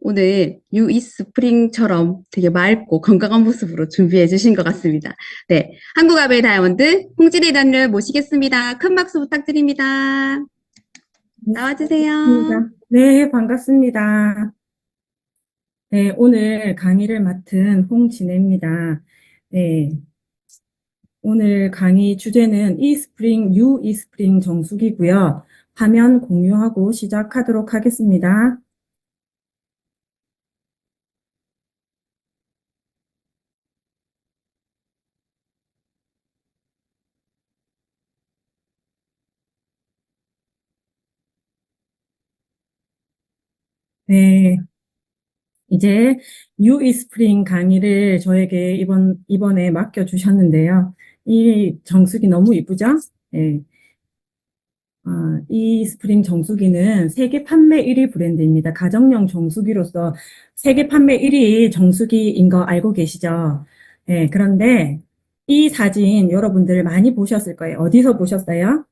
오늘 유이 스프링처럼 되게 맑고 건강한 모습으로 준비해 주신 것 같습니다. 네, 한국아베 다이아몬드 홍진희 단을 모시겠습니다. 큰 박수 부탁드립니다. 네, 나와주세요. 반갑습니다. 네, 반갑습니다. 네, 오늘 강의를 맡은 홍진혜입니다. 네, 오늘 강의 주제는 e스프링, U e스프링 정수기고요. 화면 공유하고 시작하도록 하겠습니다. 네, 이제 U e스프링 강의를 저에게 이번에 맡겨주셨는데요. 이 정수기 너무 이쁘죠? 네. 이 스프링 정수기는 세계 판매 1위 브랜드입니다. 가정용 정수기로서 세계 판매 1위 정수기인 거 알고 계시죠? 네, 그런데 이 사진 여러분들 많이 보셨을 거예요. 어디서 보셨어요?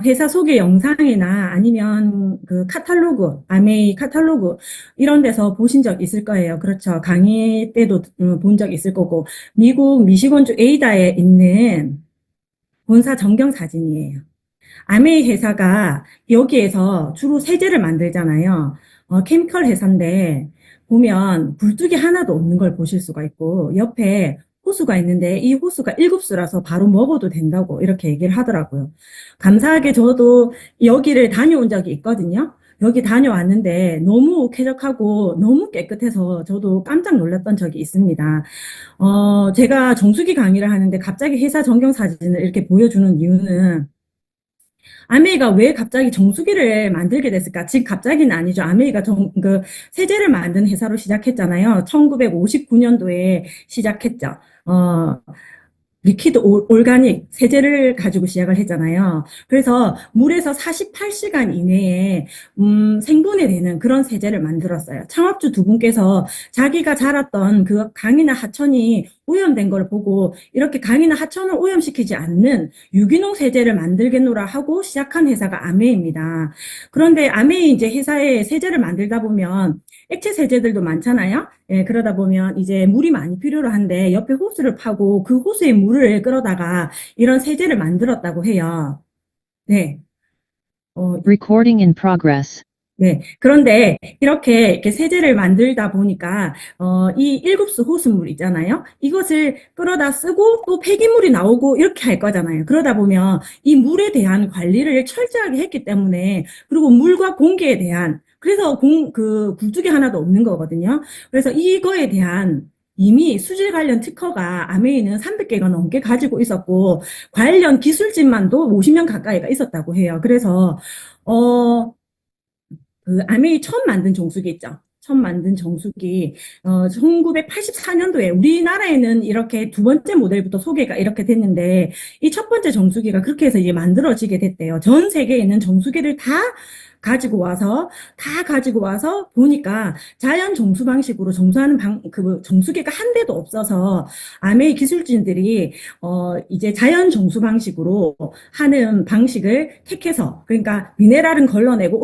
회사 소개 영상이나 아니면 그 카탈로그, 아메이 카탈로그 이런 데서 보신 적 있을 거예요. 그렇죠. 강의 때도 본 적 있을 거고 미국 미시건주 에이다에 있는 본사 전경 사진이에요. 아메이 회사가 여기에서 주로 세제를 만들잖아요. 케미컬 회사인데 보면 굴뚝이 하나도 없는 걸 보실 수가 있고 옆에 호수가 있는데 이 호수가 1급수라서 바로 먹어도 된다고 이렇게 얘기를 하더라고요. 감사하게 저도 여기를 다녀온 적이 있거든요. 여기 다녀왔는데 너무 쾌적하고 너무 깨끗해서 저도 깜짝 놀랐던 적이 있습니다. 제가 정수기 강의를 하는데 갑자기 회사 전경 사진을 이렇게 보여주는 이유는 아메이가 왜 갑자기 정수기를 만들게 됐을까? 지금 갑자기는 아니죠. 아메이가 세제를 만든 회사로 시작했잖아요. 1959년도에 시작했죠. 어, 리퀴드 올가닉 세제를 가지고 시작을 했잖아요. 그래서 물에서 48시간 이내에 생분해 되는 그런 세제를 만들었어요. 창업주 두 분께서 자기가 자랐던 그 강이나 하천이 오염된 걸 보고 이렇게 강이나 하천을 오염시키지 않는 유기농 세제를 만들겠노라 하고 시작한 회사가 아메이입니다. 그런데 아메이 이제 회사에 세제를 만들다 보면 액체 세제들도 많잖아요. 예, 그러다 보면 이제 물이 많이 필요로 한데 옆에 호수를 파고 그 호수에 물을 끌어다가 이런 세제를 만들었다고 해요. 네. 어, Recording in progress. 네. 그런데 이렇게 세제를 만들다 보니까 이 일급수 호수물 있잖아요. 이것을 끌어다 쓰고 또 폐기물이 나오고 이렇게 할 거잖아요. 그러다 보면 이 물에 대한 관리를 철저하게 했기 때문에 그리고 물과 공기에 대한 그래서 그 굴뚝이 하나도 없는 거거든요. 그래서 이거에 대한 이미 수질 관련 특허가 아메이는 300개가 넘게 가지고 있었고 관련 기술진만도 50명 가까이가 있었다고 해요. 그래서 어 그 아메이 처음 만든 정수기 있죠. 처음 만든 정수기 1984년도에 우리나라에는 이렇게 두 번째 모델부터 소개가 이렇게 됐는데 이 첫 번째 정수기가 그렇게 해서 이제 만들어지게 됐대요. 전 세계에 있는 정수기를 다 가지고 와서 보니까 자연 정수 방식으로 정수하는 그 정수기가 한 대도 없어서 아메이 기술진들이 이제 자연 정수 방식으로 하는 방식을 택해서 그러니까 미네랄은 걸러내고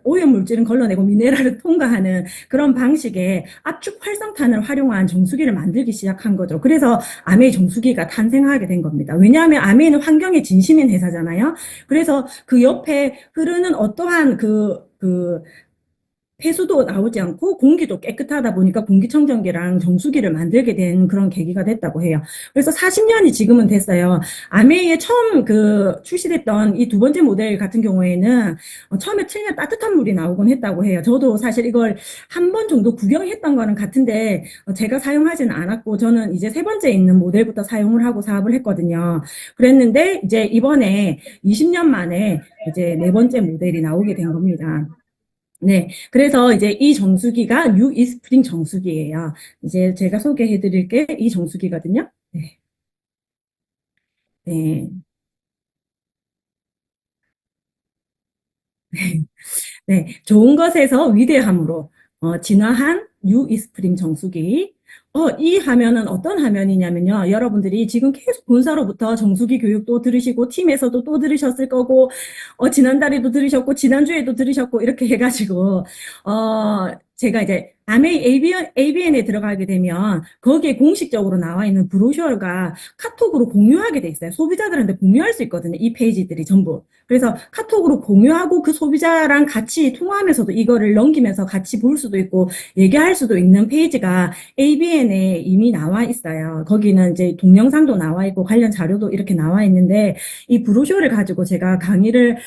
오염물질은 걸러내고 미네랄을 통과하는 그런 방식의 압축 활성탄을 활용한 정수기를 만들기 시작한 거죠. 그래서 아메이 정수기가 탄생하게 된 겁니다. 왜냐하면 아메이는 환경에 진심인 회사잖아요. 그래서 그 옆에 흐르는 어떠한 폐수도 나오지 않고 공기도 깨끗하다 보니까 공기청정기랑 정수기를 만들게 된 그런 계기가 됐다고 해요. 그래서 40년이 지금은 됐어요. 아메이에 처음 출시됐던 이 두 번째 모델 같은 경우에는 처음에 틀면 따뜻한 물이 나오곤 했다고 해요. 저도 사실 이걸 한 번 정도 구경했던 거는 같은데 제가 사용하지는 않았고 저는 이제 세 번째 있는 모델부터 사용을 하고 사업을 했거든요. 그랬는데 이제 이번에 20년 만에 이제 네 번째 모델이 나오게 된 겁니다. 네. 그래서 이제 이 정수기가 뉴 이스프링 정수기예요. 이제 제가 소개해 드릴 게 이 정수기거든요. 네. 네. 네. 좋은 것에서 위대함으로 진화한 뉴 이스프링 정수기. 이 화면은 어떤 화면이냐면요. 여러분들이 지금 계속 본사로부터 정수기 교육도 들으시고, 팀에서도 또 들으셨을 거고, 지난달에도 들으셨고, 지난주에도 들으셨고, 이렇게 해가지고, 제가 이제 ABN에 들어가게 되면 거기에 공식적으로 나와 있는 브로셔가 카톡으로 공유하게 돼 있어요. 소비자들한테 공유할 수 있거든요. 이 페이지들이 전부. 그래서 카톡으로 공유하고 그 소비자랑 같이 통화하면서도 이거를 넘기면서 같이 볼 수도 있고 얘기할 수도 있는 페이지가 ABN에 이미 나와 있어요. 거기는 이제 동영상도 나와 있고 관련 자료도 이렇게 나와 있는데 이 브로셔를 가지고 제가 강의를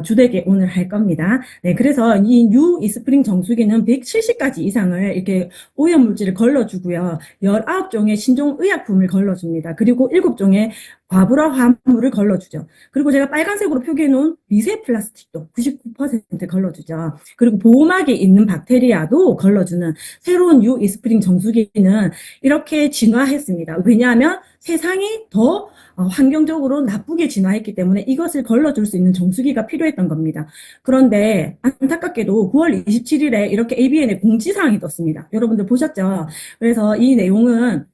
주되게 오늘 할 겁니다. 네, 그래서 이 뉴 이스프링 정수기는 170가지 이상을 이렇게 오염물질을 걸러주고요. 19종의 신종 의약품을 걸러줍니다. 그리고 7종의 과부라 화합물을 걸러주죠. 그리고 제가 빨간색으로 표기해 놓은 미세 플라스틱도 99% 걸러주죠. 그리고 보호막에 있는 박테리아도 걸러주는 새로운 뉴 이스프링 정수기는 이렇게 진화했습니다. 왜냐하면 세상이 더 환경적으로 나쁘게 진화했기 때문에 이것을 걸러줄 수 있는 정수기가 필요했던 겁니다. 그런데 안타깝게도 9월 27일에 이렇게 ABN에 공지사항이 떴습니다. 여러분들 보셨죠? 그래서 이 내용은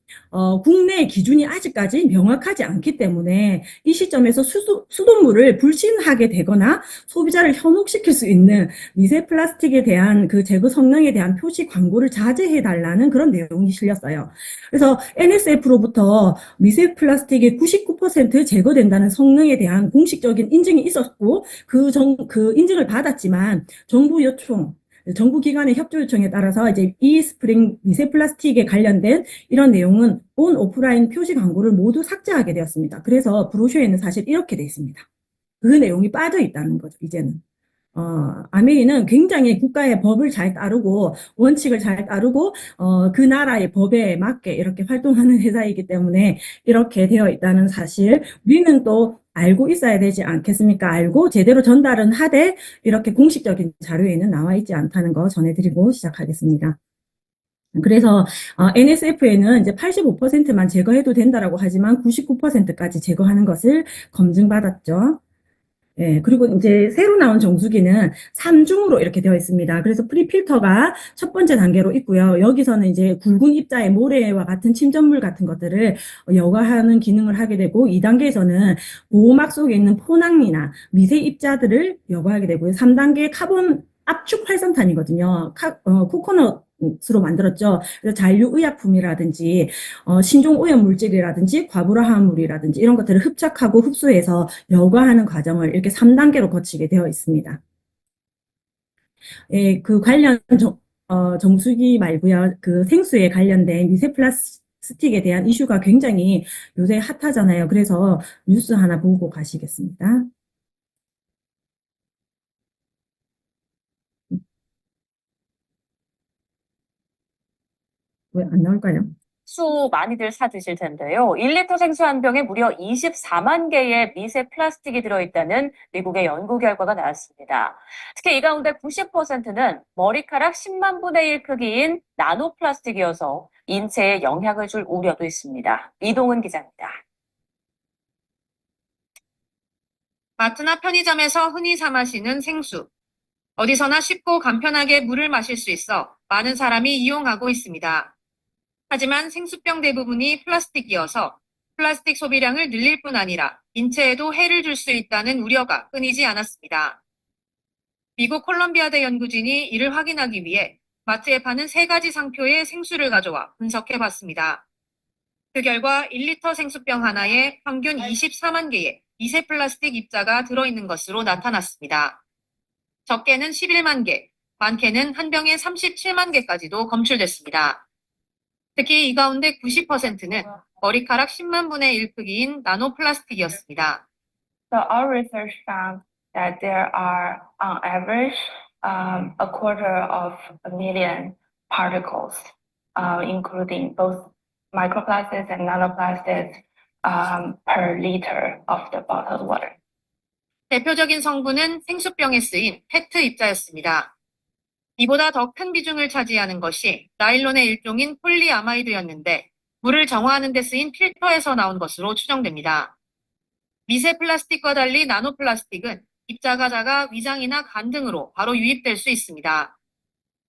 국내 기준이 아직까지 명확하지 않기 때문에 이 시점에서 수돗물을 불신하게 되거나 소비자를 현혹시킬 수 있는 미세 플라스틱에 대한 그 제거 성능에 대한 표시 광고를 자제해달라는 그런 내용이 실렸어요. 그래서 NSF로부터 미세 플라스틱의 99% 제거된다는 성능에 대한 공식적인 인증이 있었고 그 인증을 받았지만 정부 기관의 협조 요청에 따라서 이제 이 스프링 미세 플라스틱에 관련된 이런 내용은 온 오프라인 표시 광고를 모두 삭제하게 되었습니다. 그래서 브로셔에는 사실 이렇게 돼 있습니다. 그 내용이 빠져 있다는 거죠, 이제는. 아메리는 굉장히 국가의 법을 잘 따르고 원칙을 잘 따르고 그 나라의 법에 맞게 이렇게 활동하는 회사이기 때문에 이렇게 되어 있다는 사실 우리는 또 알고 있어야 되지 않겠습니까? 알고 제대로 전달은 하되 이렇게 공식적인 자료에는 나와 있지 않다는 거 전해드리고 시작하겠습니다. 그래서 NSF에는 이제 85%만 제거해도 된다라고 하지만 99%까지 제거하는 것을 검증받았죠. 예, 그리고 이제 새로 나온 정수기는 3중으로 이렇게 되어 있습니다. 그래서 프리필터가 첫 번째 단계로 있고요. 여기서는 이제 굵은 입자의 모래와 같은 침전물 같은 것들을 여과하는 기능을 하게 되고 2단계에서는 보호막 속에 있는 포낭이나 미세 입자들을 여과하게 되고요. 3단계 카본 압축 활성탄이거든요. 코코넛으로 만들었죠. 그래서 잔류의약품이라든지 신종 오염 물질이라든지 과부라 화합물이라든지 이런 것들을 흡착하고 흡수해서 여과하는 과정을 이렇게 3단계로 거치게 되어 있습니다. 예, 그 관련 정수기 말고요. 그 생수에 관련된 미세 플라스틱에 대한 이슈가 굉장히 요새 핫하잖아요. 그래서 뉴스 하나 보고 가시겠습니다. 왜 안 나올까요? 수 많이들 사 드실 텐데요. 1리터 생수 한 병에 무려 24만 개의 미세 플라스틱이 들어있다는 미국의 연구 결과가 나왔습니다. 특히 이 가운데 90%는 머리카락 10만 분의 1 크기인 나노 플라스틱이어서 인체에 영향을 줄 우려도 있습니다. 이동은 기자입니다. 마트나 편의점에서 흔히 사 마시는 생수. 어디서나 쉽고 간편하게 물을 마실 수 있어 많은 사람이 이용하고 있습니다. 하지만 생수병 대부분이 플라스틱이어서 플라스틱 소비량을 늘릴 뿐 아니라 인체에도 해를 줄 수 있다는 우려가 끊이지 않았습니다. 미국 콜럼비아대 연구진이 이를 확인하기 위해 마트에 파는 3가지 상표의 생수를 가져와 분석해 봤습니다. 그 결과 1리터 생수병 하나에 평균 24만 개의 미세 플라스틱 입자가 들어있는 것으로 나타났습니다. 적게는 11만 개, 많게는 한 병에 37만 개까지도 검출됐습니다. 특히 이 가운데 90%는 머리카락 10만 분의 1 크기인 나노 플라스틱이었습니다. So our research found that there are, on average, a quarter of a million particles, including both microplastics and nanoplastics, per liter of the bottled water. 대표적인 성분은 생수병에 쓰인 페트 입자였습니다. 이보다 더 큰 비중을 차지하는 것이 나일론의 일종인 폴리아마이드였는데 물을 정화하는 데 쓰인 필터에서 나온 것으로 추정됩니다. 미세 플라스틱과 달리 나노 플라스틱은 입자가 작아 위장이나 간 등으로 바로 유입될 수 있습니다.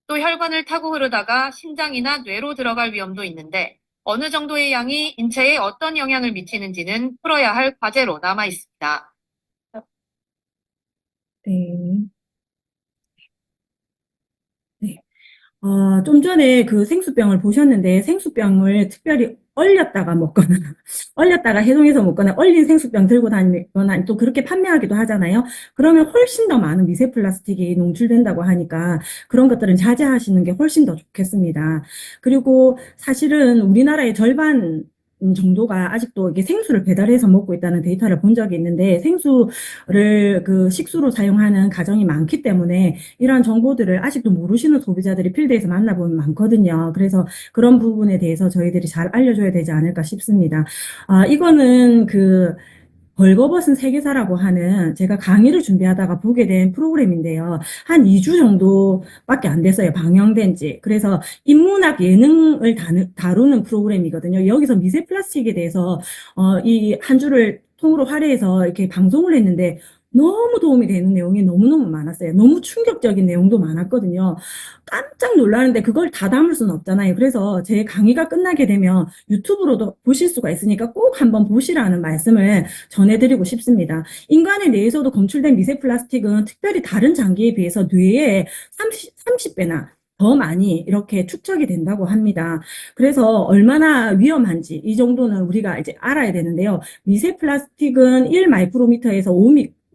또 혈관을 타고 흐르다가 심장이나 뇌로 들어갈 위험도 있는데 어느 정도의 양이 인체에 어떤 영향을 미치는지는 풀어야 할 과제로 남아 있습니다. 네. 네. 좀 전에 그 생수병을 보셨는데 생수병을 특별히 얼렸다가 먹거나 얼렸다가 해동해서 먹거나 얼린 생수병 들고 다니거나 또 그렇게 판매하기도 하잖아요. 그러면 훨씬 더 많은 미세 플라스틱이 농출된다고 하니까 그런 것들은 자제하시는 게 훨씬 더 좋겠습니다. 그리고 사실은 우리나라의 절반 정도가 아직도 이게 생수를 배달해서 먹고 있다는 데이터를 본 적이 있는데 생수를 그 식수로 사용하는 가정이 많기 때문에 이러한 정보들을 아직도 모르시는 소비자들이 필드에서 만나보면 많거든요. 그래서 그런 부분에 대해서 저희들이 잘 알려줘야 되지 않을까 싶습니다. 이거는 그 벌거벗은 세계사라고 하는 제가 강의를 준비하다가 보게 된 프로그램인데요. 한 2주 정도밖에 안 됐어요. 방영된 지. 그래서 인문학 예능을 다루는 프로그램이거든요. 여기서 미세 플라스틱에 대해서 이 한 주를 통으로 할애해서 이렇게 방송을 했는데 너무 도움이 되는 내용이 너무너무 많았어요. 너무 충격적인 내용도 많았거든요. 깜짝 놀라는데 그걸 다 담을 수는 없잖아요. 그래서 제 강의가 끝나게 되면 유튜브로도 보실 수가 있으니까 꼭 한번 보시라는 말씀을 전해드리고 싶습니다. 인간의 뇌에서도 검출된 미세 플라스틱은 특별히 다른 장기에 비해서 뇌에 30배나 더 많이 이렇게 축적이 된다고 합니다. 그래서 얼마나 위험한지 이 정도는 우리가 이제 알아야 되는데요. 미세 플라스틱은 1 마이크로미터에서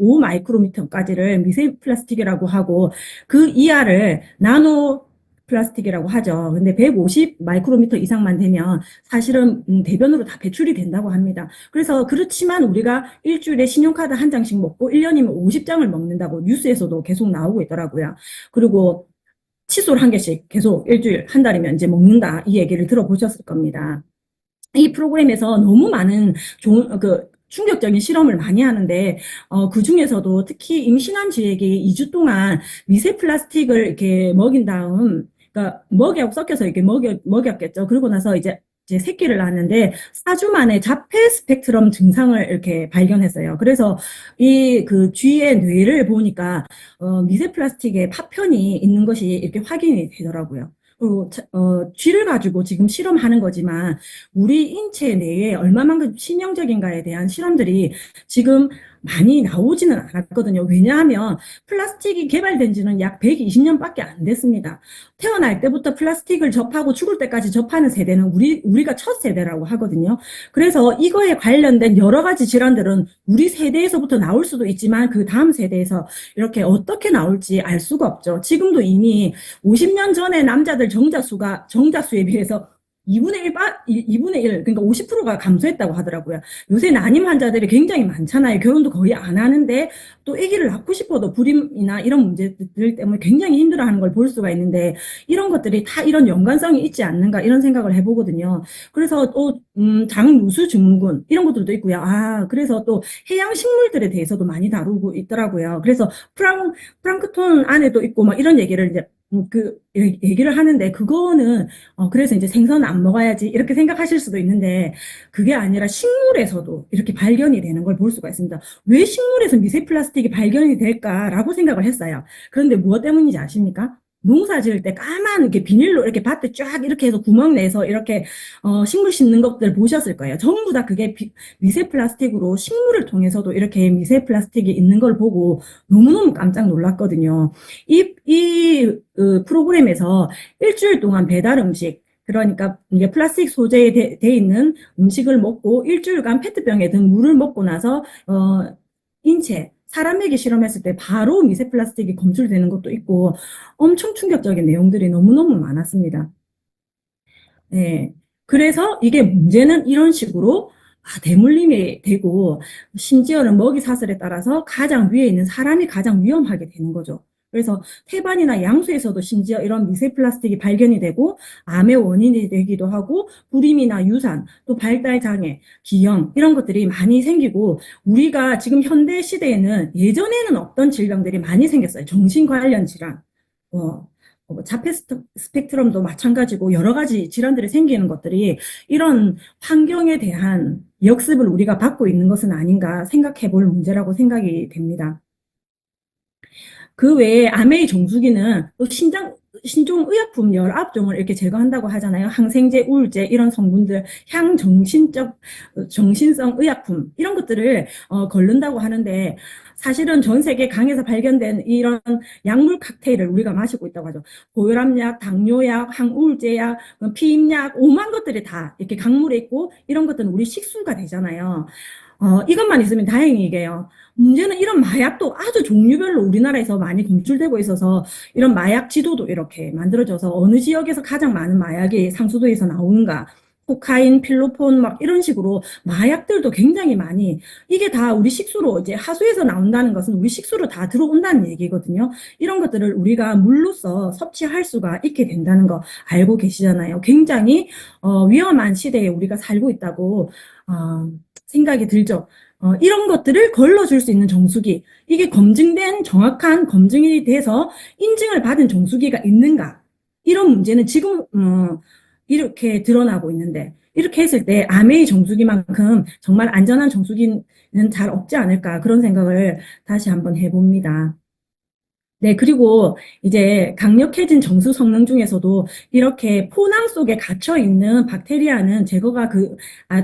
5 마이크로미터까지를 미세 플라스틱이라고 하고 그 이하를 나노 플라스틱이라고 하죠. 근데 150 마이크로미터 이상만 되면 사실은 대변으로 다 배출이 된다고 합니다. 그래서 그렇지만 우리가 일주일에 신용카드 한 장씩 먹고 1년이면 50장을 먹는다고 뉴스에서도 계속 나오고 있더라고요. 그리고 칫솔 한 개씩 계속 일주일, 한 달이면 이제 먹는다. 이 얘기를 들어보셨을 겁니다. 이 프로그램에서 너무 많은 충격적인 실험을 많이 하는데, 그 중에서도 특히 임신한 쥐에게 2주 동안 미세 플라스틱을 이렇게 먹인 다음, 그러니까 먹이하고 섞여서 이렇게 먹였겠죠. 그러고 나서 이제 새끼를 낳았는데 4주 만에 자폐 스펙트럼 증상을 이렇게 발견했어요. 그래서 이 그 쥐의 뇌를 보니까 미세 플라스틱의 파편이 있는 것이 이렇게 확인이 되더라고요. 그리고 쥐를 가지고 지금 실험하는 거지만 우리 인체 내에 얼마만큼 치명적인가에 대한 실험들이 지금 많이 나오지는 않았거든요. 왜냐하면 플라스틱이 개발된 지는 약 120년밖에 안 됐습니다. 태어날 때부터 플라스틱을 접하고 죽을 때까지 접하는 세대는 우리가 첫 세대라고 하거든요. 그래서 이거에 관련된 여러 가지 질환들은 우리 세대에서부터 나올 수도 있지만 그 다음 세대에서 이렇게 어떻게 나올지 알 수가 없죠. 지금도 이미 50년 전에 남자들 정자수에 비해서 2분의 1, 그러니까 50%가 감소했다고 하더라고요. 요새 난임 환자들이 굉장히 많잖아요. 결혼도 거의 안 하는데 또 아기를 낳고 싶어도 불임이나 이런 문제들 때문에 굉장히 힘들어하는 걸 볼 수가 있는데 이런 것들이 다 이런 연관성이 있지 않는가 이런 생각을 해보거든요. 그래서 또 장누수 증후군 이런 것들도 있고요. 그래서 또 해양 식물들에 대해서도 많이 다루고 있더라고요. 그래서 플랑크톤 안에도 있고 막 이런 얘기를 이제 얘기를 하는데 그거는 그래서 이제 생선 안 먹어야지 이렇게 생각하실 수도 있는데 그게 아니라 식물에서도 이렇게 발견이 되는 걸 볼 수가 있습니다. 왜 식물에서 미세 플라스틱이 발견이 될까라고 생각을 했어요. 그런데 무엇 때문인지 아십니까? 농사 지을 때 까만 이렇게 비닐로 이렇게 밭에 쫙 이렇게 해서 구멍 내서 이렇게 식물 심는 것들 보셨을 거예요. 전부 다 그게 미세 플라스틱으로 식물을 통해서도 이렇게 미세 플라스틱이 있는 걸 보고 너무너무 깜짝 놀랐거든요. 이 프로그램에서 일주일 동안 배달 음식 그러니까 이게 플라스틱 소재에 돼 있는 음식을 먹고 일주일간 페트병에 든 물을 먹고 나서 인체 사람에게 실험했을 때 바로 미세 플라스틱이 검출되는 것도 있고 엄청 충격적인 내용들이 너무너무 많았습니다. 네. 그래서 이게 문제는 이런 식으로 대물림이 되고 심지어는 먹이 사슬에 따라서 가장 위에 있는 사람이 가장 위험하게 되는 거죠. 그래서 태반이나 양수에서도 심지어 이런 미세 플라스틱이 발견이 되고 암의 원인이 되기도 하고 불임이나 유산, 또 발달 장애, 기형 이런 것들이 많이 생기고 우리가 지금 현대 시대에는 예전에는 없던 질병들이 많이 생겼어요. 정신 관련 질환, 자폐 스펙트럼도 마찬가지고 여러 가지 질환들이 생기는 것들이 이런 환경에 대한 역습을 우리가 받고 있는 것은 아닌가 생각해 볼 문제라고 생각이 됩니다. 그 외에 암의 정수기는 또 신종 의약품 19종을 이렇게 제거한다고 하잖아요. 항생제, 우울제 이런 성분들, 정신성 의약품 이런 것들을 걸른다고 하는데 사실은 전 세계 강에서 발견된 이런 약물 칵테일을 우리가 마시고 있다고 하죠. 고혈압약, 당뇨약, 항우울제약, 피임약, 오만 것들이 다 이렇게 강물에 있고 이런 것들은 우리 식수가 되잖아요. 이것만 있으면 다행이게요. 문제는 이런 마약도 아주 종류별로 우리나라에서 많이 검출되고 있어서 이런 마약 지도도 이렇게 만들어져서 어느 지역에서 가장 많은 마약이 상수도에서 나오는가, 코카인, 필로폰 막 이런 식으로 마약들도 굉장히 많이 이게 다 우리 식수로 이제 하수에서 나온다는 것은 우리 식수로 다 들어온다는 얘기거든요. 이런 것들을 우리가 물로써 섭취할 수가 있게 된다는 거 알고 계시잖아요. 굉장히 위험한 시대에 우리가 살고 있다고 생각이 들죠. 이런 것들을 걸러줄 수 있는 정수기, 이게 검증된 정확한 검증이 돼서 인증을 받은 정수기가 있는가? 이런 문제는 지금 이렇게 드러나고 있는데 이렇게 했을 때 아메이 정수기만큼 정말 안전한 정수기는 잘 없지 않을까 그런 생각을 다시 한번 해봅니다. 네, 그리고 이제 강력해진 정수 성능 중에서도 이렇게 포낭 속에 갇혀 있는 박테리아는 제거가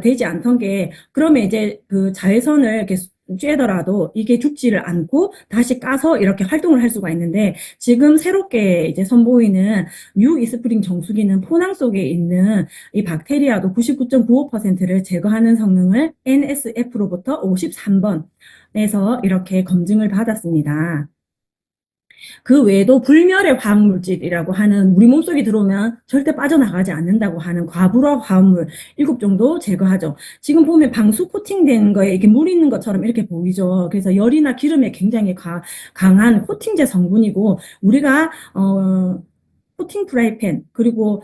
되지 않던 게, 그러면 이제 그 자외선을 이렇게 쬐더라도 이게 죽지를 않고 다시 까서 이렇게 활동을 할 수가 있는데, 지금 새롭게 이제 선보이는 뉴 이스프링 정수기는 포낭 속에 있는 이 박테리아도 99.95%를 제거하는 성능을 NSF로부터 53번에서 이렇게 검증을 받았습니다. 그 외에도 불멸의 화학물질이라고 하는 우리 몸속에 들어오면 절대 빠져나가지 않는다고 하는 과불화 화합물 7종도 제거하죠. 지금 보면 방수 코팅된 거에 이렇게 물 있는 것처럼 이렇게 보이죠. 그래서 열이나 기름에 굉장히 강한 코팅제 성분이고, 우리가 코팅 프라이팬 그리고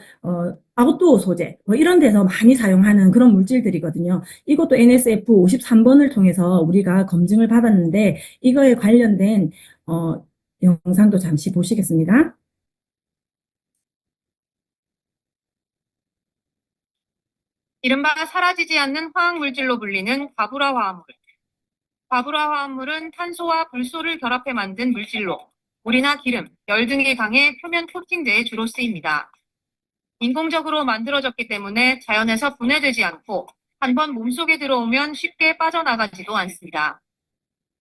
아웃도어 소재 뭐 이런 데서 많이 사용하는 그런 물질들이거든요. 이것도 NSF 53번을 통해서 우리가 검증을 받았는데, 이거에 관련된 영상도 잠시 보시겠습니다. 이른바 사라지지 않는 화학물질로 불리는 과불화 화합물. 과불화 화합물은 탄소와 불소를 결합해 만든 물질로 물이나 기름, 열 등에 강해 표면 코팅제에 주로 쓰입니다. 인공적으로 만들어졌기 때문에 자연에서 분해되지 않고 한번 몸속에 들어오면 쉽게 빠져나가지도 않습니다.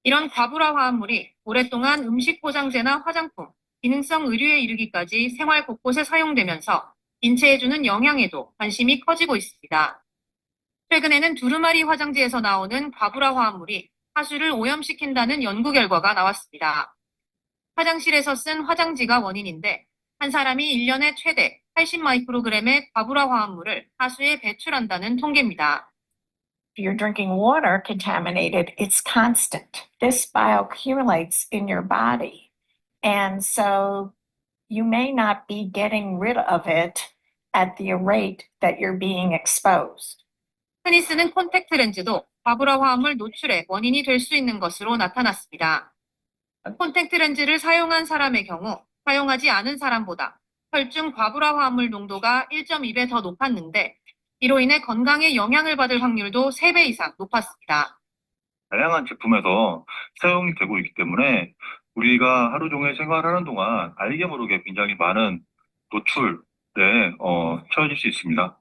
이런 과불화 화합물이 오랫동안 음식 포장재나 화장품, 기능성 의류에 이르기까지 생활 곳곳에 사용되면서 인체에 주는 영향에도 관심이 커지고 있습니다. 최근에는 두루마리 화장지에서 나오는 과불화 화합물이 하수를 오염시킨다는 연구 결과가 나왔습니다. 화장실에서 쓴 화장지가 원인인데 한 사람이 1년에 최대 80 마이크로그램의 과불화 화합물을 하수에 배출한다는 통계입니다. If you're drinking water contaminated, it's constant. This bioaccumulates in your body. And so you may not be getting rid of it at the rate that you're being exposed. 흔히 쓰는 콘택트 렌즈도 과불화 화합물 노출의 원인이 될 수 있는 것으로 나타났습니다. 콘택트 렌즈를 사용한 사람의 경우 사용하지 않은 사람보다 혈중 과불화 화합물 농도가 1.2배 더 높았는데, 이로 인해 건강에 영향을 받을 확률도 3배 이상 높았습니다. 다양한 제품에서 사용이 되고 있기 때문에 우리가 하루 종일 생활하는 동안 알게 모르게 굉장히 많은 노출에 처해질 수 있습니다.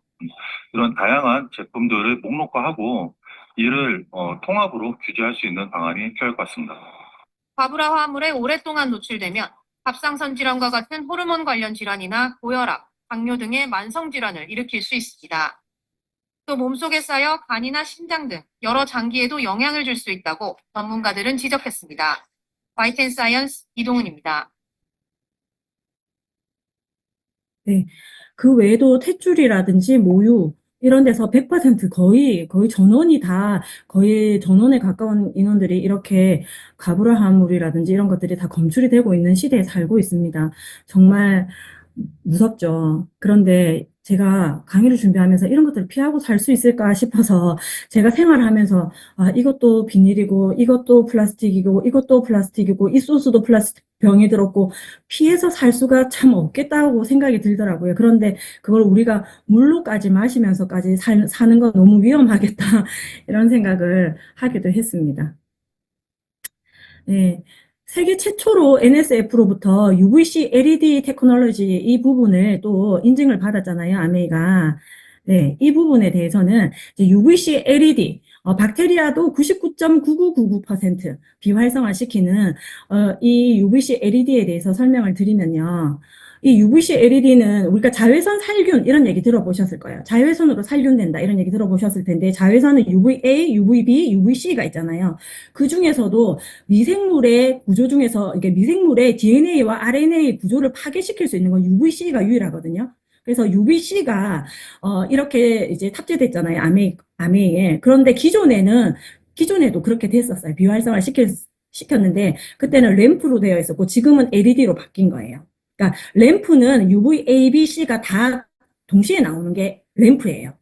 이런 다양한 제품들을 목록화하고 이를 통합으로 규제할 수 있는 방안이 필요할 것 같습니다. 과불화 화합물에 오랫동안 노출되면 갑상선 질환과 같은 호르몬 관련 질환이나 고혈압, 당뇨 등의 만성 질환을 일으킬 수 있습니다. 또 몸속에 쌓여 간이나 심장 등 여러 장기에도 영향을 줄 수 있다고 전문가들은 지적했습니다. YTN-사이언스 이동훈입니다. 네, 그 외에도 탯줄이라든지 모유 이런 데서 100% 거의 전원에 가까운 인원들이 이렇게 과불화 화합물이라든지 이런 것들이 다 검출이 되고 있는 시대에 살고 있습니다. 정말 무섭죠. 그런데 제가 강의를 준비하면서 이런 것들을 피하고 살 수 있을까 싶어서 제가 생활하면서 이것도 비닐이고 이것도 플라스틱이고 이것도 플라스틱이고 이 소스도 플라스틱 병에 들었고 피해서 살 수가 참 없겠다고 생각이 들더라고요. 그런데 그걸 우리가 물로까지 마시면서까지 사는 건 너무 위험하겠다 이런 생각을 하기도 했습니다. 네. 세계 최초로 NSF로부터 UVC LED 테크놀로지 이 부분을 또 인증을 받았잖아요, 아메이가. 네, 이 부분에 대해서는 이제 UVC LED, 박테리아도 99.9999% 비활성화시키는 이 UVC LED에 대해서 설명을 드리면요. 이 UVC LED는 우리가 자외선 살균 이런 얘기 들어보셨을 거예요. 자외선으로 살균된다 이런 얘기 들어보셨을 텐데 자외선은 UVA, UVB, UVC가 있잖아요. 그 중에서도 미생물의 구조 중에서 이게 미생물의 DNA와 RNA 구조를 파괴시킬 수 있는 건 UVC가 유일하거든요. 그래서 UVC가 이렇게 이제 탑재됐잖아요. 아메이에. 그런데 기존에도 그렇게 됐었어요. 비활성화 시켰는데 그때는 램프로 되어 있었고 지금은 LED로 바뀐 거예요. 그러니까 램프는 UVA, B, C가 다 동시에 나오는 게 램프예요.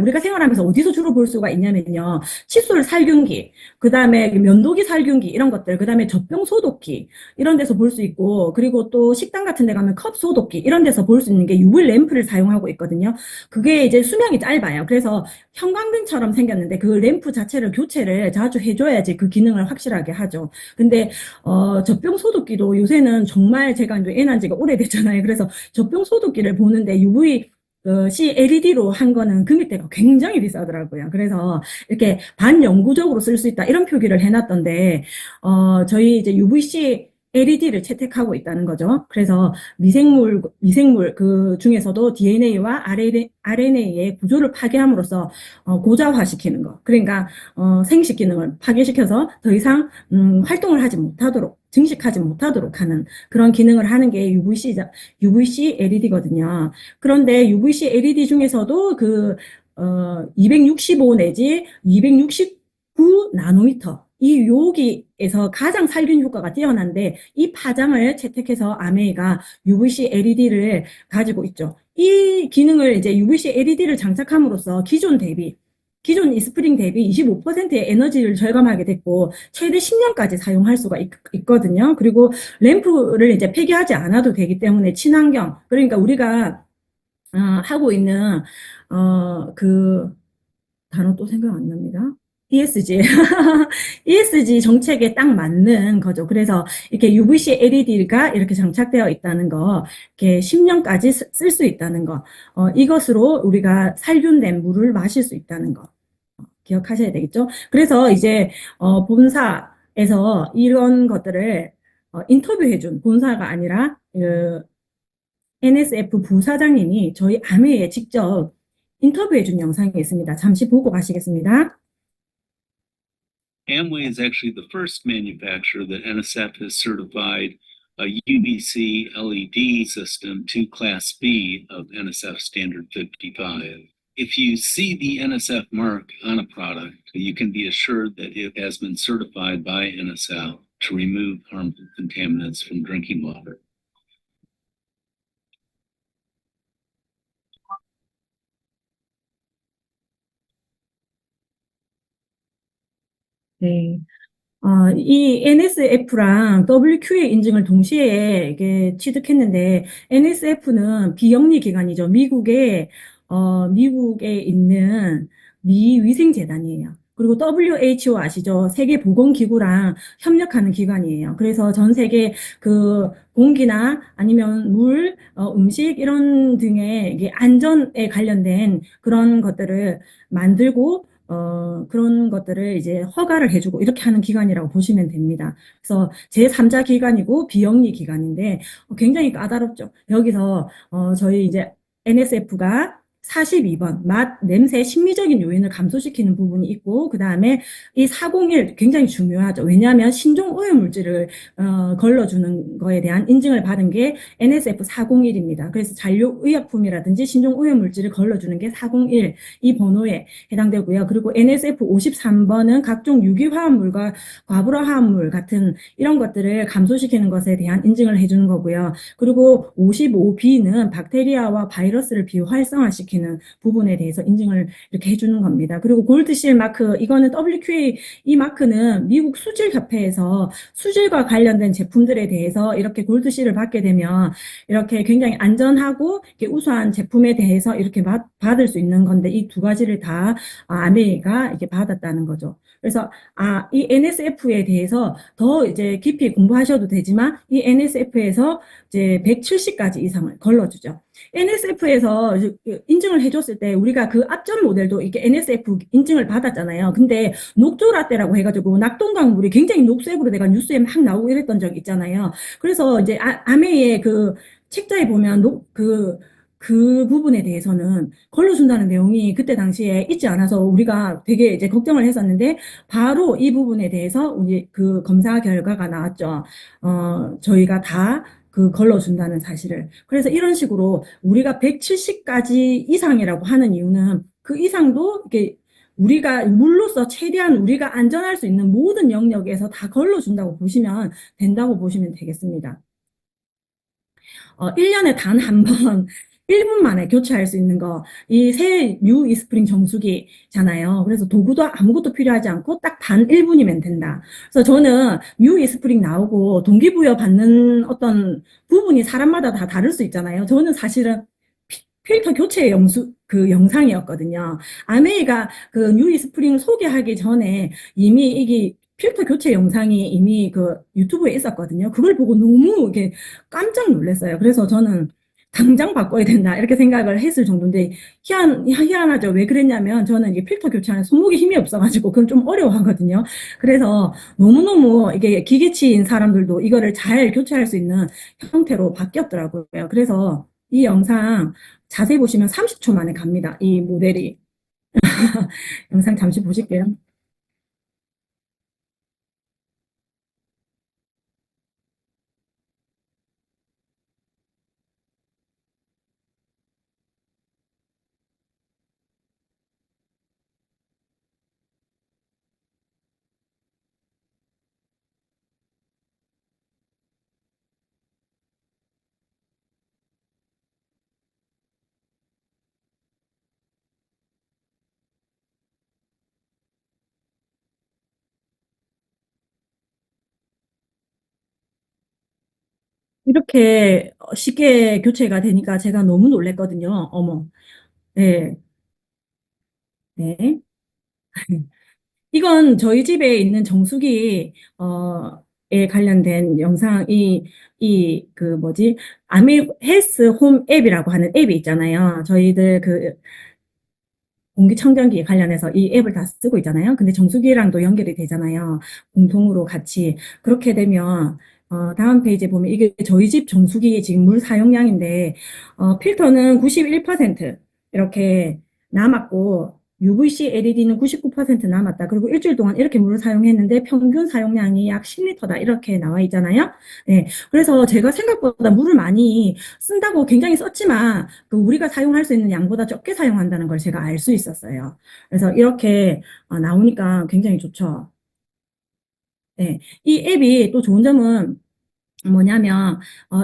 우리가 생활하면서 어디서 주로 볼 수가 있냐면요. 칫솔 살균기, 그 다음에 면도기 살균기, 이런 것들, 그 다음에 젖병 소독기, 이런 데서 볼 수 있고, 그리고 또 식당 같은 데 가면 컵 소독기, 이런 데서 볼 수 있는 게 UV 램프를 사용하고 있거든요. 그게 이제 수명이 짧아요. 그래서 형광등처럼 생겼는데 그 램프 자체를 교체를 자주 해줘야지 그 기능을 확실하게 하죠. 근데, 젖병 소독기도 요새는 정말 제가 이제 애 낳은 지가 오래됐잖아요. 그래서 젖병 소독기를 보는데 UV C LED로 한 거는 금액대가 굉장히 비싸더라고요. 그래서 이렇게 반영구적으로 쓸 수 있다 이런 표기를 해놨던데 저희 이제 UVC LED를 채택하고 있다는 거죠. 그래서 미생물 그 중에서도 DNA와 RNA의 구조를 파괴함으로써 고자화시키는 거. 그러니까 생식 기능을 파괴시켜서 더 이상 활동을 하지 못하도록 증식하지 못하도록 하는 그런 기능을 하는 게 UVC LED거든요. 그런데 UVC LED 중에서도 265 내지 269 나노미터 이 여기에서 가장 살균 효과가 뛰어난데 이 파장을 채택해서 아메이가 UVC LED를 가지고 있죠. 이 기능을 이제 UVC LED를 장착함으로써 기존 이스프링 대비 25%의 에너지를 절감하게 됐고 최대 10년까지 사용할 수가 있거든요. 그리고 램프를 이제 폐기하지 않아도 되기 때문에 친환경 그러니까 우리가 하고 있는 그 단어 또 생각 안 납니다. ESG ESG 정책에 딱 맞는 거죠. 그래서 이렇게 UVC LED가 이렇게 장착되어 있다는 거, 이렇게 10년까지 쓸 수 있다는 거, 이것으로 우리가 살균된 물을 마실 수 있다는 거. 기억하셔야 되겠죠? 그래서 이제 본사에서 이런 것들을 인터뷰해준 본사가 아니라 NSF 부사장님이 저희 아메이에 직접 인터뷰해준 영상이 있습니다. 잠시 보고 가시겠습니다. Amway is actually the first manufacturer that NSF has certified a UVC LED system to Class B of NSF Standard 55. If you see the NSF mark on a product, you can be assured that it has been certified by NSF to remove harmful contaminants from drinking water. 네. 이 NSF랑 WQA 인증을 동시에 이게 취득했는데, NSF는 비영리 기관이죠. 미국에 있는 미위생재단이에요. 그리고 WHO 아시죠? 세계보건기구랑 협력하는 기관이에요. 그래서 전 세계 그 공기나 아니면 물, 음식 이런 등의 이게 안전에 관련된 그런 것들을 만들고 그런 것들을 이제 허가를 해주고 이렇게 하는 기관이라고 보시면 됩니다. 그래서 제3자 기관이고 비영리 기관인데 굉장히 까다롭죠. 여기서 저희 이제 NSF가 42번 맛, 냄새, 심미적인 요인을 감소시키는 부분이 있고 그 다음에 이 401 굉장히 중요하죠. 왜냐하면 신종 오염 물질을 걸러주는 거에 대한 인증을 받은 게 NSF 401입니다. 그래서 잔류의약품이라든지 신종 오염 물질을 걸러주는 게 401 이 번호에 해당되고요. 그리고 NSF 53번은 각종 유기화합물과 과불화합물 같은 이런 것들을 감소시키는 것에 대한 인증을 해주는 거고요. 그리고 55B는 박테리아와 바이러스를 비활성화시키는 안전시키는 부분에 대해서 인증을 이렇게 해주는 겁니다. 그리고 골드실 마크, 이거는 WQA, 이 마크는 미국 수질협회에서 수질과 관련된 제품들에 대해서 이렇게 골드실을 받게 되면 이렇게 굉장히 안전하고 이렇게 우수한 제품에 대해서 이렇게 받을 수 있는 건데, 이 두 가지를 다 아메이가 이렇게 받았다는 거죠. 그래서 이 NSF에 대해서 더 이제 깊이 공부하셔도 되지만, 이 NSF에서 이제 170가지 이상을 걸러주죠. NSF에서 인증을 해줬을 때 우리가 그 앞전 모델도 이렇게 NSF 인증을 받았잖아요. 근데 녹조라떼라고 해가지고 낙동강물이 굉장히 녹색으로 내가 뉴스에 막 나오고 이랬던 적 있잖아요. 그래서 이제 아메이의 그 책자에 보면 그 부분에 대해서는 걸러준다는 내용이 그때 당시에 있지 않아서 우리가 되게 이제 걱정을 했었는데, 바로 이 부분에 대해서 우리 그 검사 결과가 나왔죠. 저희가 다 그 걸러준다는 사실을. 그래서 이런 식으로 우리가 170가지 이상이라고 하는 이유는 그 이상도 이렇게 우리가 물로서 최대한 우리가 안전할 수 있는 모든 영역에서 다 걸러준다고 보시면 된다고 보시면 되겠습니다. 1년에 단 한 번 1분 만에 교체할 수 있는 거, 이 새 뉴 이스프링 정수기잖아요. 그래서 도구도 아무것도 필요하지 않고 딱 단 1분이면 된다. 그래서 저는 뉴 이스프링 나오고 동기부여 받는 어떤 부분이 사람마다 다 다를 수 있잖아요. 저는 사실은 필터 교체 그 영상이었거든요. 아메이가 그 뉴 이스프링 소개하기 전에 이미 이게 필터 교체 영상이 이미 그 유튜브에 있었거든요. 그걸 보고 너무 이게 깜짝 놀랐어요. 그래서 저는 당장 바꿔야 된다 이렇게 생각을 했을 정도인데, 희한하죠. 왜 그랬냐면 저는 이게 필터 교체하는 손목에 힘이 없어가지고 그건 좀 어려워하거든요. 그래서 너무너무 이게 기계치인 사람들도 이거를 잘 교체할 수 있는 형태로 바뀌었더라고요. 그래서 이 영상 자세히 보시면 30초 만에 갑니다. 이 모델이. 영상 잠시 보실게요. 이렇게 쉽게 교체가 되니까 제가 너무 놀랬거든요. 어머. 네. 네. 이건 저희 집에 있는 정수기, 에 관련된 영상, 그 뭐지, 아메 헬스 홈 앱이라고 하는 앱이 있잖아요. 저희들 그 공기청정기 관련해서 이 앱을 다 쓰고 있잖아요. 근데 정수기랑도 연결이 되잖아요. 공통으로 같이. 그렇게 되면, 다음 페이지에 보면 이게 저희 집 정수기의 지금 물 사용량인데, 필터는 91% 이렇게 남았고, UVC LED는 99% 남았다. 그리고 일주일 동안 이렇게 물을 사용했는데 평균 사용량이 약 10리터다. 이렇게 나와 있잖아요. 네. 그래서 제가 생각보다 물을 많이 쓴다고 굉장히 썼지만, 그 우리가 사용할 수 있는 양보다 적게 사용한다는 걸 제가 알 수 있었어요. 그래서 이렇게 나오니까 굉장히 좋죠. 네. 이 앱이 또 좋은 점은 뭐냐면,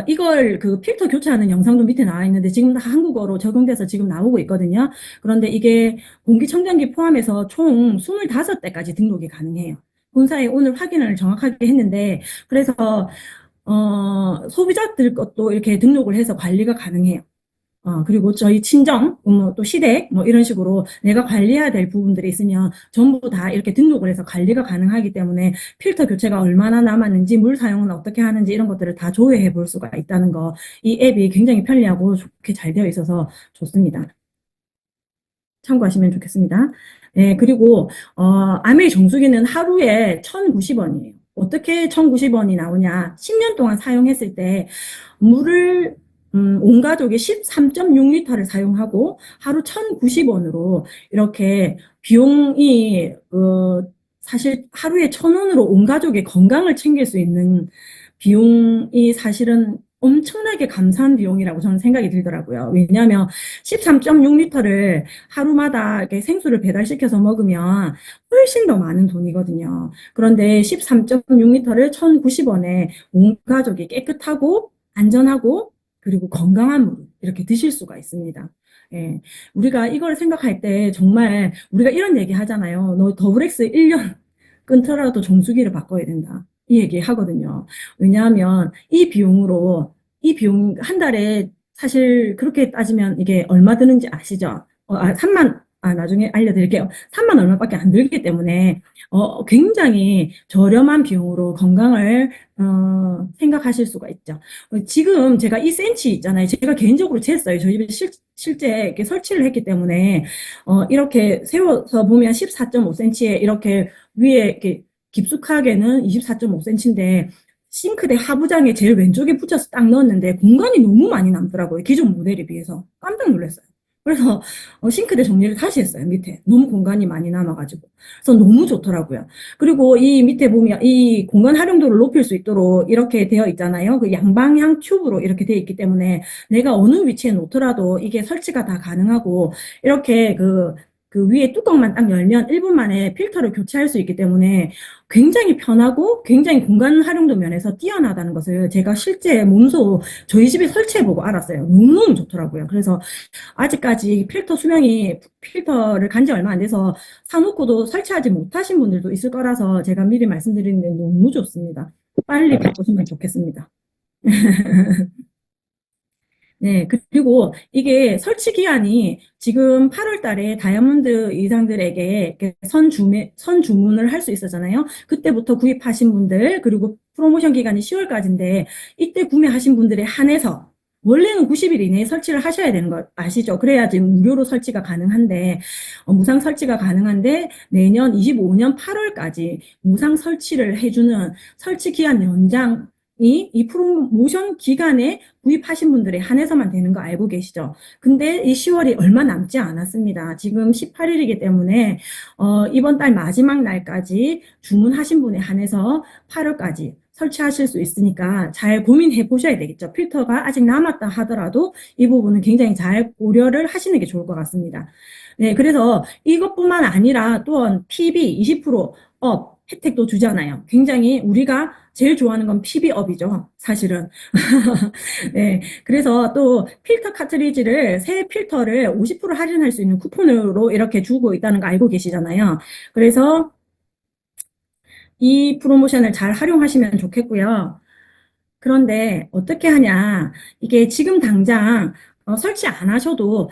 이걸 그 필터 교체하는 영상도 밑에 나와 있는데 지금 다 한국어로 적용돼서 지금 나오고 있거든요. 그런데 이게 공기청정기 포함해서 총 25대까지 등록이 가능해요. 본사에 오늘 확인을 정확하게 했는데, 그래서, 소비자들 것도 이렇게 등록을 해서 관리가 가능해요. 그리고 저희 친정, 또 시댁, 뭐 이런 식으로 내가 관리해야 될 부분들이 있으면 전부 다 이렇게 등록을 해서 관리가 가능하기 때문에 필터 교체가 얼마나 남았는지, 물 사용은 어떻게 하는지 이런 것들을 다 조회해 볼 수가 있다는 거. 이 앱이 굉장히 편리하고 좋게 잘 되어 있어서 좋습니다. 참고하시면 좋겠습니다. 네, 그리고, 아메이 정수기는 하루에 1,090원이에요. 어떻게 1,090원이 나오냐. 10년 동안 사용했을 때 물을 온 가족이 13.6리터를 사용하고 하루 1,090원으로 이렇게 비용이 사실 하루에 1,000원으로 온 가족의 건강을 챙길 수 있는 비용이 사실은 엄청나게 감사한 비용이라고 저는 생각이 들더라고요. 왜냐하면 13.6리터를 하루마다 이렇게 생수를 배달시켜서 먹으면 훨씬 더 많은 돈이거든요. 그런데 13.6리터를 1,090원에 온 가족이 깨끗하고 안전하고 그리고 건강한 물 이렇게 드실 수가 있습니다. 예, 우리가 이걸 생각할 때 정말 우리가 이런 얘기 하잖아요. 너 더블엑스 1년 끊더라도 정수기를 바꿔야 된다. 이 얘기 하거든요. 왜냐하면 이 비용 한 달에 사실 그렇게 따지면 이게 얼마 드는지 아시죠? 3만, 나중에 알려드릴게요. 3만 얼마밖에 안 들기 때문에, 굉장히 저렴한 비용으로 건강을, 생각하실 수가 있죠. 지금 제가 이 센치 있잖아요. 제가 개인적으로 쟀어요. 저희 집에 실제 이렇게 설치를 했기 때문에, 이렇게 세워서 보면 14.5cm에 이렇게 위에 이렇게 깊숙하게는 24.5cm인데, 싱크대 하부장에 제일 왼쪽에 붙여서 딱 넣었는데 공간이 너무 많이 남더라고요. 기존 모델에 비해서. 깜짝 놀랐어요. 그래서 싱크대 정리를 다시 했어요. 밑에. 너무 공간이 많이 남아가지고. 그래서 너무 좋더라고요. 그리고 이 밑에 보면 이 공간 활용도를 높일 수 있도록 이렇게 되어 있잖아요. 그 양방향 튜브로 이렇게 되어 있기 때문에 내가 어느 위치에 놓더라도 이게 설치가 다 가능하고 이렇게 그 위에 뚜껑만 딱 열면 1분 만에 필터를 교체할 수 있기 때문에 굉장히 편하고 굉장히 공간 활용도 면에서 뛰어나다는 것을 제가 실제 몸소 저희 집에 설치해보고 알았어요. 너무너무 좋더라고요. 그래서 아직까지 필터를 간지 얼마 안 돼서 사놓고도 설치하지 못하신 분들도 있을 거라서 제가 미리 말씀드리는데 너무 좋습니다. 빨리 바꾸시면 좋겠습니다. 네, 그리고 이게 설치 기한이 지금 8월 달에 다이아몬드 이상들에게 이렇게 선주문을 할 수 있었잖아요. 그때부터 구입하신 분들, 그리고 프로모션 기간이 10월까지인데, 이때 구매하신 분들에 한해서, 원래는 90일 이내에 설치를 하셔야 되는 거 아시죠? 그래야지 무료로 설치가 가능한데, 무상 설치가 가능한데, 내년 25년 8월까지 무상 설치를 해주는 설치 기한 연장, 이 프로모션 기간에 구입하신 분들에 한해서만 되는 거 알고 계시죠? 근데 이 10월이 얼마 남지 않았습니다. 지금 18일이기 때문에 이번 달 마지막 날까지 주문하신 분에 한해서 8월까지 설치하실 수 있으니까 잘 고민해 보셔야 되겠죠. 필터가 아직 남았다 하더라도 이 부분은 굉장히 잘 고려를 하시는 게 좋을 것 같습니다. 네, 그래서 이것뿐만 아니라 또한 PB 20%업 혜택도 주잖아요. 굉장히 우리가 제일 좋아하는 건 PB업이죠. 사실은. 네. 그래서 또 필터 카트리지를 새 필터를 50% 할인할 수 있는 쿠폰으로 이렇게 주고 있다는 거 알고 계시잖아요. 그래서 이 프로모션을 잘 활용하시면 좋겠고요. 그런데 어떻게 하냐. 이게 지금 당장 설치 안 하셔도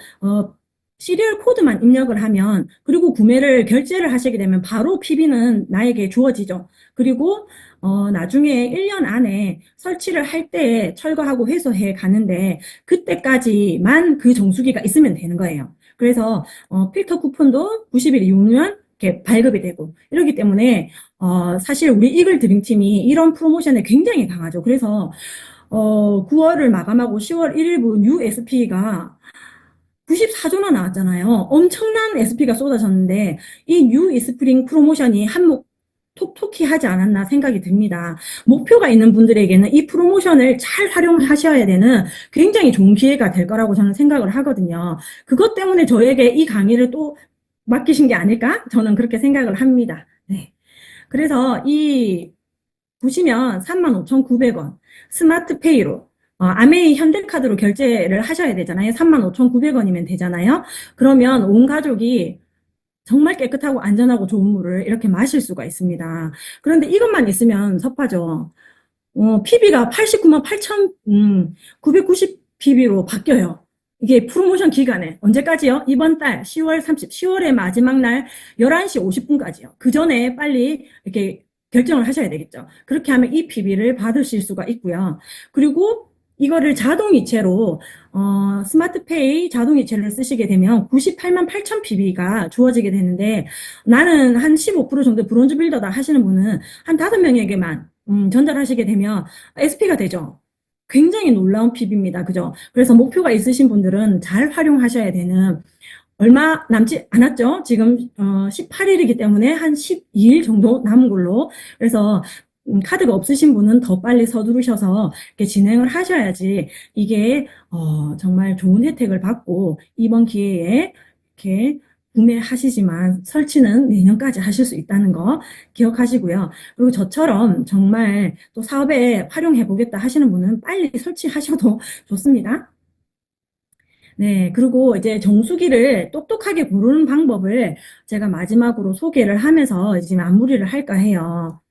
시리얼 코드만 입력을 하면 그리고 구매를 결제를 하시게 되면 바로 PB는 나에게 주어지죠. 그리고 나중에 1년 안에 설치를 할 때 철거하고 회수해 가는데 그때까지만 그 정수기가 있으면 되는 거예요. 그래서 필터 쿠폰도 90일 이후면 이렇게 발급이 되고 이러기 때문에 사실 우리 이글 드림팀이 이런 프로모션에 굉장히 강하죠. 그래서 9월을 마감하고 10월 1일부 뉴 SP가 94조나 나왔잖아요. 엄청난 SP가 쏟아졌는데 이 뉴 이스프링 프로모션이 한몫 톡톡히 하지 않았나 생각이 듭니다. 목표가 있는 분들에게는 이 프로모션을 잘 활용하셔야 되는 굉장히 좋은 기회가 될 거라고 저는 생각을 하거든요. 그것 때문에 저에게 이 강의를 또 맡기신 게 아닐까? 저는 그렇게 생각을 합니다. 네. 그래서 보시면 35,900원 스마트페이로 아메이 현대카드로 결제를 하셔야 되잖아요. 35,900원이면 되잖아요. 그러면 온 가족이 정말 깨끗하고 안전하고 좋은 물을 이렇게 마실 수가 있습니다. 그런데 이것만 있으면 섭하죠. PB가 89만 8,990 PB로 바뀌어요. 이게 프로모션 기간에 언제까지요? 이번 달 10월 10월의 마지막 날 11시 50분까지요. 그 전에 빨리 이렇게 결정을 하셔야 되겠죠. 그렇게 하면 이 PB를 받으실 수가 있고요. 그리고 이거를 자동이체로 스마트페이 자동이체를 쓰시게 되면 98만 8천 PB가 주어지게 되는데 나는 한 15% 정도 브론즈 빌더다 하시는 분은 한 5명에게만 전달하시게 되면 SP가 되죠. 굉장히 놀라운 PB입니다. 그죠? 그래서 목표가 있으신 분들은 잘 활용하셔야 되는 얼마 남지 않았죠? 지금 18일이기 때문에 한 12일 정도 남은 걸로. 그래서 카드가 없으신 분은 더 빨리 서두르셔서 이렇게 진행을 하셔야지 이게 정말 좋은 혜택을 받고 이번 기회에 이렇게 구매하시지만 설치는 내년까지 하실 수 있다는 거 기억하시고요. 그리고 저처럼 정말 또 사업에 활용해 보겠다 하시는 분은 빨리 설치하셔도 좋습니다. 네, 그리고 이제 정수기를 똑똑하게 고르는 방법을 제가 마지막으로 소개를 하면서 이제 마무리를 할까 해요.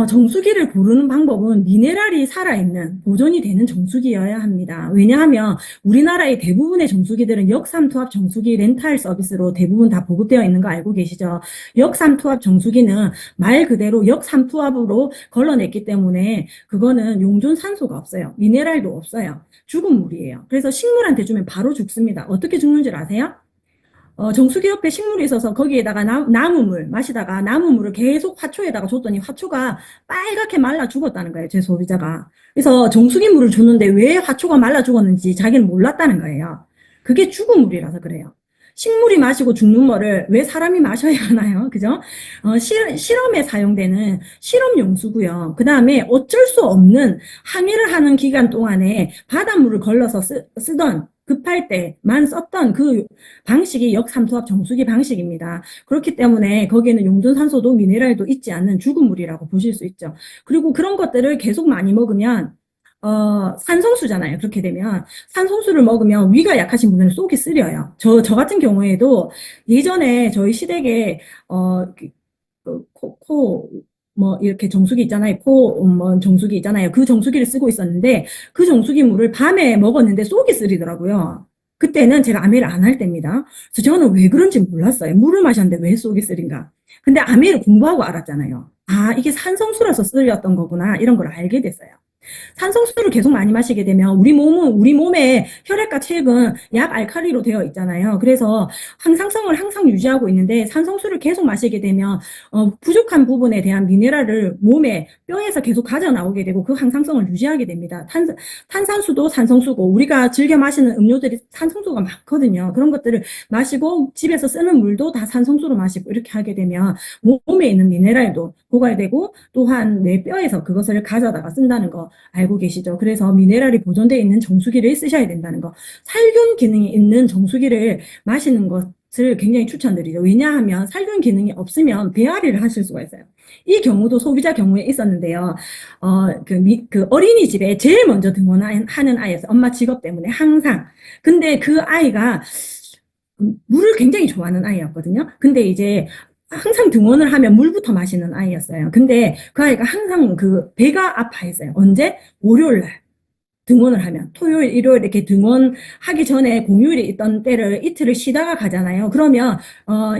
정수기를 고르는 방법은 미네랄이 살아있는 보존이 되는 정수기여야 합니다. 왜냐하면 우리나라의 대부분의 정수기들은 역삼투압 정수기 렌탈 서비스로 대부분 다 보급되어 있는 거 알고 계시죠? 역삼투압 정수기는 말 그대로 역삼투압으로 걸러냈기 때문에 그거는 용존 산소가 없어요. 미네랄도 없어요. 죽은 물이에요. 그래서 식물한테 주면 바로 죽습니다. 어떻게 죽는 줄 아세요? 정수기 옆에 식물이 있어서 거기에다가 나무물 마시다가 나무물을 계속 화초에다가 줬더니 화초가 빨갛게 말라 죽었다는 거예요. 제 소비자가. 그래서 정수기 물을 줬는데 왜 화초가 말라 죽었는지 자기는 몰랐다는 거예요. 그게 죽은 물이라서 그래요. 식물이 마시고 죽는 물을 왜 사람이 마셔야 하나요? 그죠? 실험에 사용되는 실험 용수고요. 그 다음에 어쩔 수 없는 항해를 하는 기간 동안에 바닷물을 걸러서 쓰던 급할 때만 썼던 그 방식이 역삼투압 정수기 방식입니다. 그렇기 때문에 거기에는 용존산소도 미네랄도 있지 않는 죽은 물이라고 보실 수 있죠. 그리고 그런 것들을 계속 많이 먹으면 산성수잖아요. 그렇게 되면 산성수를 먹으면 위가 약하신 분들은 속이 쓰려요. 저 같은 경우에도 예전에 저희 시댁에 뭐 이렇게 정수기 있잖아요. 정수기 있잖아요. 그 정수기를 쓰고 있었는데 그 정수기 물을 밤에 먹었는데 속이 쓰리더라고요. 그때는 제가 아메를 안 할 때입니다. 그래서 저는 왜 그런지 몰랐어요. 물을 마셨는데 왜 속이 쓰린가. 근데 아메를 공부하고 알았잖아요. 아, 이게 산성수라서 쓰였던 거구나. 이런 걸 알게 됐어요. 산성수를 계속 많이 마시게 되면 우리 몸의 혈액과 체액은 약 알칼리로 되어 있잖아요. 그래서 항상성을 항상 유지하고 있는데 산성수를 계속 마시게 되면 부족한 부분에 대한 미네랄을 몸에 뼈에서 계속 가져 나오게 되고 그 항상성을 유지하게 됩니다. 탄산수도 산성수고 우리가 즐겨 마시는 음료들이 산성수가 많거든요. 그런 것들을 마시고 집에서 쓰는 물도 다 산성수로 마시고 이렇게 하게 되면 몸에 있는 미네랄도 고갈되고 또한 내 뼈에서 그것을 가져다가 쓴다는 거 알고 계시죠? 그래서 미네랄이 보존되어 있는 정수기를 쓰셔야 된다는 거. 살균 기능이 있는 정수기를 마시는 것을 굉장히 추천드리죠. 왜냐하면 살균 기능이 없으면 배앓이를 하실 수가 있어요. 이 경우도 소비자 경우에 있었는데요. 그 어린이집에 제일 먼저 등원하는 아이였어요. 엄마 직업 때문에 항상. 근데 그 아이가 물을 굉장히 좋아하는 아이였거든요. 근데 이제 항상 등원을 하면 물부터 마시는 아이였어요. 근데 그 아이가 항상 그 배가 아파했어요. 언제? 월요일 날. 등원을 하면 토요일, 일요일 이렇게 등원하기 전에 공휴일이 있던 때를 이틀을 쉬다가 가잖아요. 그러면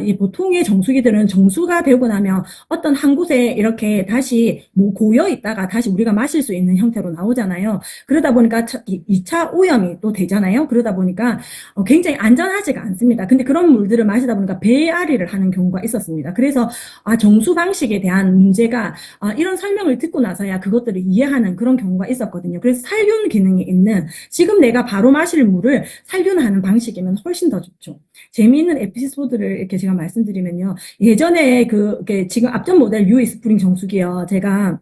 이 보통의 정수기들은 정수가 되고 나면 어떤 한 곳에 이렇게 다시 뭐 고여 있다가 다시 우리가 마실 수 있는 형태로 나오잖아요. 그러다 보니까 2차 오염이 또 되잖아요. 그러다 보니까 굉장히 안전하지가 않습니다. 근데 그런 물들을 마시다 보니까 배앓이를 하는 경우가 있었습니다. 그래서 정수 방식에 대한 문제가 이런 설명을 듣고 나서야 그것들을 이해하는 그런 경우가 있었거든요. 그래서 살균 기능이 있는 지금 내가 바로 마실 물을 살균하는 방식이면 훨씬 더 좋죠. 재미있는 에피소드를 이렇게 제가 말씀드리면요. 예전에 지금 앞전 모델 유이 스프링 정수기요. 제가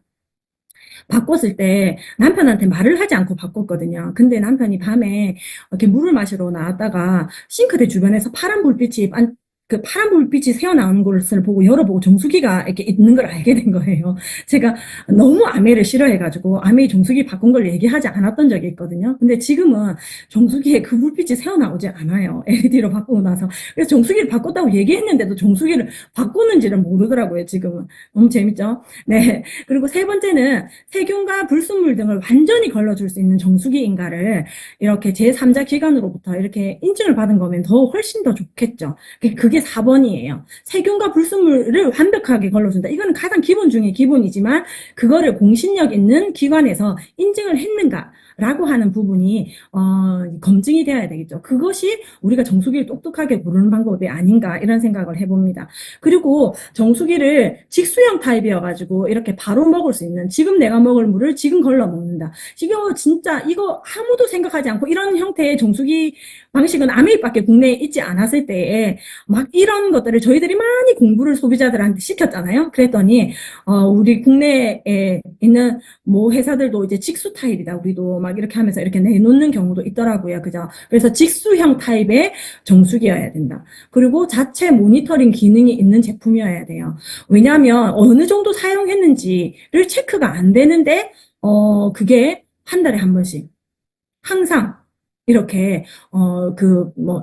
바꿨을 때 남편한테 말을 하지 않고 바꿨거든요. 근데 남편이 밤에 이렇게 물을 마시러 나왔다가 싱크대 주변에서 파란 불빛이 새어나오는 것을 보고 열어보고 정수기가 이렇게 있는 걸 알게 된 거예요. 제가 너무 아메를 싫어해가지고 아메 정수기 바꾼 걸 얘기하지 않았던 적이 있거든요. 근데 지금은 정수기에 그 불빛이 새어나오지 않아요. LED로 바꾸고 나서. 그래서 정수기를 바꿨다고 얘기했는데도 정수기를 바꾸는지를 모르더라고요. 지금은. 너무 재밌죠? 네. 그리고 세 번째는 세균과 불순물 등을 완전히 걸러줄 수 있는 정수기인가를 이렇게 제3자 기관으로부터 이렇게 인증을 받은 거면 훨씬 더 좋겠죠. 그게 4번이에요. 세균과 불순물을 완벽하게 걸러준다. 이거는 가장 기본 중에 기본이지만 그거를 공신력 있는 기관에서 인증을 했는가 라고 하는 부분이 검증이 되어야 되겠죠. 그것이 우리가 정수기를 똑똑하게 고르는 방법이 아닌가 이런 생각을 해봅니다. 그리고 정수기를 직수형 타입이어가지고 이렇게 바로 먹을 수 있는 지금 내가 먹을 물을 지금 걸러 먹는다. 이거 진짜 이거 아무도 생각하지 않고 이런 형태의 정수기 방식은 아메이밖에 국내에 있지 않았을 때에 막 이런 것들을 저희들이 많이 공부를 소비자들한테 시켰잖아요. 그랬더니 우리 국내에 있는 뭐 회사들도 이제 직수 타입이다. 우리도 막 이렇게 하면서 이렇게 내놓는 경우도 있더라고요. 그죠? 그래서 직수형 타입의 정수기여야 된다. 그리고 자체 모니터링 기능이 있는 제품이어야 돼요. 왜냐하면 어느 정도 사용했는지를 체크가 안 되는데, 그게 한 달에 한 번씩 항상 이렇게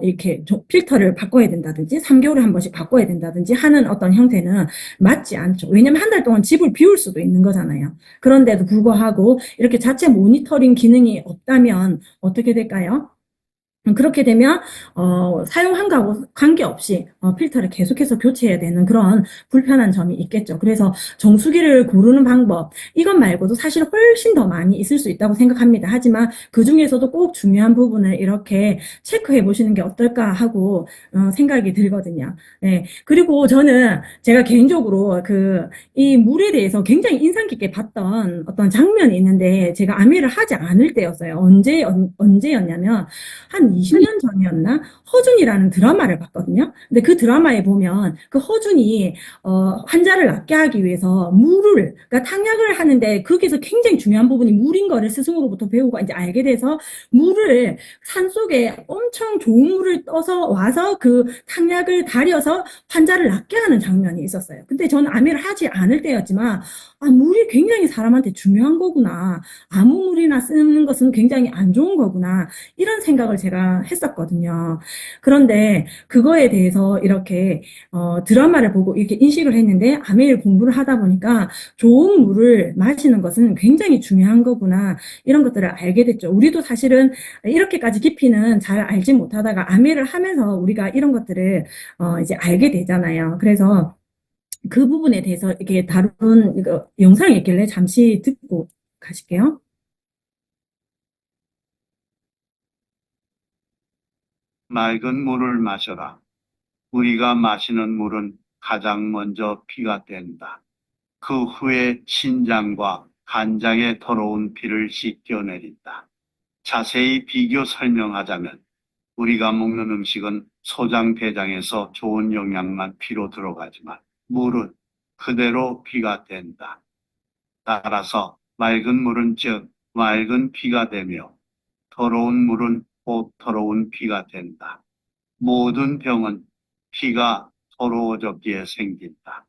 이렇게 필터를 바꿔야 된다든지 3개월에 한 번씩 바꿔야 된다든지 하는 어떤 형태는 맞지 않죠. 왜냐면 한 달 동안 집을 비울 수도 있는 거잖아요. 그런데도 불구하고 이렇게 자체 모니터링 기능이 없다면 어떻게 될까요? 그렇게 되면 사용한 거하고 관계없이 필터를 계속해서 교체해야 되는 그런 불편한 점이 있겠죠. 그래서 정수기를 고르는 방법, 이것 말고도 사실 훨씬 더 많이 있을 수 있다고 생각합니다. 하지만 그 중에서도 꼭 중요한 부분을 이렇게 체크해 보시는 게 어떨까 하고 생각이 들거든요. 네. 그리고 저는 제가 개인적으로 이 물에 대해서 굉장히 인상 깊게 봤던 어떤 장면이 있는데, 제가 아메를 하지 않을 때였어요. 언제였냐면 한 20년 전이었나? 허준이라는 드라마를 봤거든요. 근데 그 드라마에 보면 그 허준이 환자를 낫게 하기 위해서 그러니까 탕약을 하는데 거기서 굉장히 중요한 부분이 물인 거를 스승으로부터 배우고 이제 알게 돼서 물을 산속에 엄청 좋은 물을 떠서 와서 그 탕약을 달여서 환자를 낫게 하는 장면이 있었어요. 근데 저는 아메를 하지 않을 때였지만, 물이 굉장히 사람한테 중요한 거구나. 아무 물이나 쓰는 것은 굉장히 안 좋은 거구나. 이런 생각을 제가 했었거든요. 그런데 그거에 대해서 이렇게 드라마를 보고 이렇게 인식을 했는데, 아메일 공부를 하다 보니까 좋은 물을 마시는 것은 굉장히 중요한 거구나. 이런 것들을 알게 됐죠. 우리도 사실은 이렇게까지 깊이는 잘 알지 못하다가 아메를 하면서 우리가 이런 것들을 이제 알게 되잖아요. 그래서 그 부분에 대해서 이렇게 다룬 영상이 있길래 잠시 듣고 가실게요. 맑은 물을 마셔라. 우리가 마시는 물은 가장 먼저 피가 된다. 그 후에 신장과 간장에 더러운 피를 씻겨내린다. 자세히 비교 설명하자면, 우리가 먹는 음식은 소장 대장에서 좋은 영양만 피로 들어가지만 물은 그대로 피가 된다. 따라서 맑은 물은 즉 맑은 피가 되며, 더러운 물은 곧 더러운 피가 된다. 모든 병은 피가 더러워졌기에 생긴다.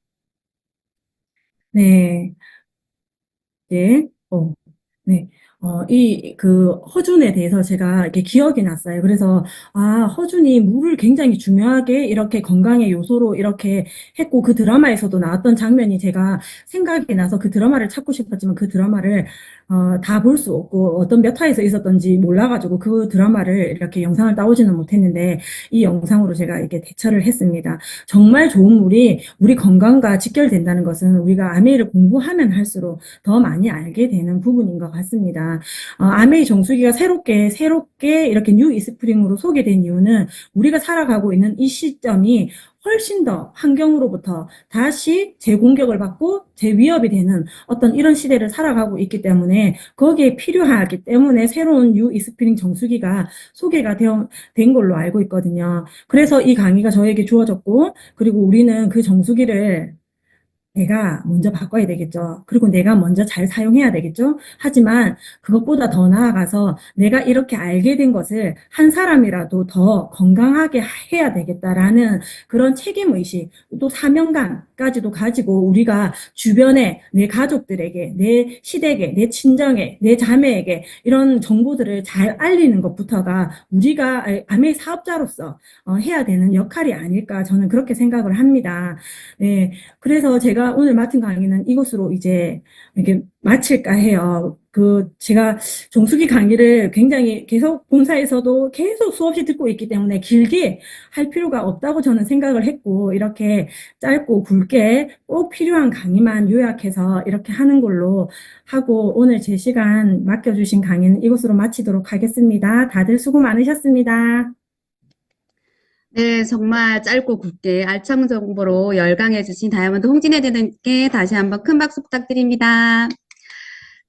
네. 네. 네. 허준에 대해서 제가 이렇게 기억이 났어요. 그래서, 허준이 물을 굉장히 중요하게 이렇게 건강의 요소로 이렇게 했고, 그 드라마에서도 나왔던 장면이 제가 생각이 나서 그 드라마를 찾고 싶었지만 그 드라마를 다 볼 수 없고 어떤 몇 화에서 있었던지 몰라가지고 그 드라마를 이렇게 영상을 따오지는 못했는데, 이 영상으로 제가 이렇게 대처를 했습니다. 정말 좋은 물이 우리 건강과 직결된다는 것은 우리가 아메이를 공부하면 할수록 더 많이 알게 되는 부분인 것 같습니다. 아메이 정수기가 새롭게 이렇게 뉴 이스프링으로 소개된 이유는 우리가 살아가고 있는 이 시점이 훨씬 더 환경으로부터 다시 재공격을 받고 재위협이 되는 어떤 이런 시대를 살아가고 있기 때문에 거기에 필요하기 때문에 새로운 뉴 이스프링 정수기가 소개가 된 걸로 알고 있거든요. 그래서 이 강의가 저에게 주어졌고, 그리고 우리는 그 정수기를 내가 먼저 바꿔야 되겠죠. 그리고 내가 먼저 잘 사용해야 되겠죠. 하지만 그것보다 더 나아가서 내가 이렇게 알게 된 것을 한 사람이라도 더 건강하게 해야 되겠다라는 그런 책임의식, 또 사명감까지도 가지고 우리가 주변에 내 가족들에게, 내 시댁에, 내 친정에, 내 자매에게 이런 정보들을 잘 알리는 것부터가 우리가 아메 사업자로서 해야 되는 역할이 아닐까, 저는 그렇게 생각을 합니다. 네. 그래서 제가 오늘 맡은 강의는 이것으로 이제 이렇게 마칠까 해요. 제가 정수기 강의를 굉장히 계속 본사에서도 계속 수없이 듣고 있기 때문에 길게 할 필요가 없다고 저는 생각을 했고, 이렇게 짧고 굵게 꼭 필요한 강의만 요약해서 이렇게 하는 걸로 하고, 오늘 제 시간 맡겨주신 강의는 이것으로 마치도록 하겠습니다. 다들 수고 많으셨습니다. 네, 정말 짧고 굵게 알찬 정보로 열강해주신 다이아몬드 홍진혜 대표님께 다시 한번 큰 박수 부탁드립니다.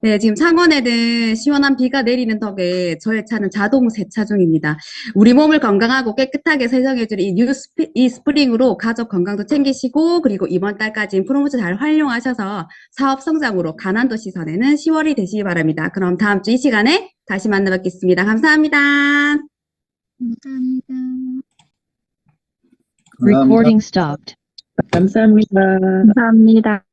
네, 지금 창원에는 시원한 비가 내리는 덕에 저의 차는 자동 세차 중입니다. 우리 몸을 건강하고 깨끗하게 세정해줄 이 스프링으로 가족 건강도 챙기시고, 그리고 이번 달까지 프로모션 잘 활용하셔서 사업 성장으로 가난도 시선에는 10월이 되시기 바랍니다. 그럼 다음 주 이 시간에 다시 만나 뵙겠습니다. 감사합니다. 감사합니다. Recording stopped. 감사합니다. 감사합니다.